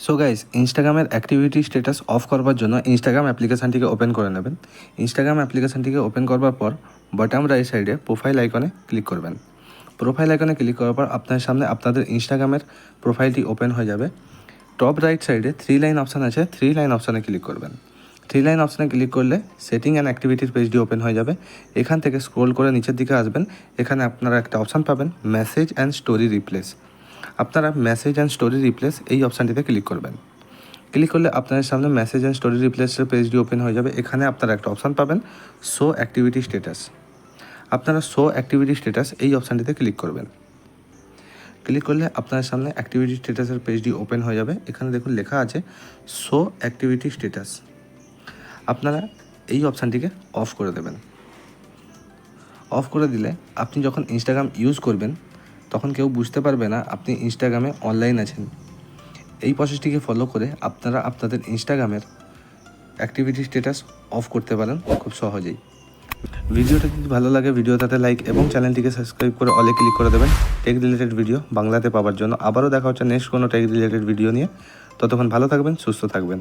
So guys, ইনস্টাগ্রামের activity status of করবার জন্য ইনস্টাগ্রাম অ্যাপ্লিকেশানটিকে ওপেন করে নেবেন। ইনস্টাগ্রাম অ্যাপ্লিকেশানটিকে ওপেন করবার পর বটম রাইট সাইডে প্রোফাইল আইকনে ক্লিক করবেন। প্রোফাইল আইকনে ক্লিক করার পর আপনার সামনে আপনাদের ইনস্টাগ্রামের প্রোফাইলটি ওপেন হয়ে যাবে। টপ রাইট সাইডে 3 লাইন অপশান আছে, 3 লাইন অপশানে ক্লিক করবেন। 3 লাইন অপশানে ক্লিক করলে সেটিং অ্যান্ড অ্যাক্টিভিটির পেজটি ওপেন হয়ে যাবে। এখান থেকে স্ক্রোল করে নিচের দিকে আসবেন। এখানে আপনারা একটা অপশান পাবেন, মেসেজ অ্যান্ড স্টোরি রিপ্লেস। আপনারা মেসেজ অ্যান্ড স্টোরি রিপ্লেস এই অপশানটিতে ক্লিক করবেন। ক্লিক করলে আপনাদের সামনে মেসেজ অ্যান্ড স্টোরি রিপ্লেসের পেজটি ওপেন হয়ে যাবে। এখানে আপনারা একটা অপশান পাবেন, শো অ্যাক্টিভিটি স্ট্যাটাস। আপনারা শো অ্যাক্টিভিটি স্ট্যাটাস এই অপশানটিতে ক্লিক করবেন। ক্লিক করলে আপনার সামনে অ্যাক্টিভিটি স্ট্যাটাসের পেজটি ওপেন হয়ে যাবে। এখানে দেখুন লেখা আছে শো অ্যাক্টিভিটি স্ট্যাটাস। আপনারা এই অপশানটিকে অফ করে দেবেন। অফ করে দিলে আপনি যখন ইনস্টাগ্রাম ইউজ করবেন তখন কেউ বুঝতে পারবে না আপনি ইনস্টাগ্রামে অনলাইন আছেন। এই প্রসেসটিকে ফলো করে আপনারা আপনাদের ইনস্টাগ্রামের অ্যাক্টিভিটি স্ট্যাটাস অফ করতে পারেন খুব সহজেই। ভিডিওটা যদি ভালো লাগে ভিডিওটাতে লাইক এবং চ্যানেলটিকে সাবস্ক্রাইব করে অলে ক্লিক করে দেবেন টেক রিলেটেড ভিডিও বাংলাতে পাওয়ার জন্য। আবারও দেখা হচ্ছে নেক্সট কোনো টেক রিলেটেড ভিডিও নিয়ে। ততক্ষণ ভালো থাকবেন, সুস্থ থাকবেন।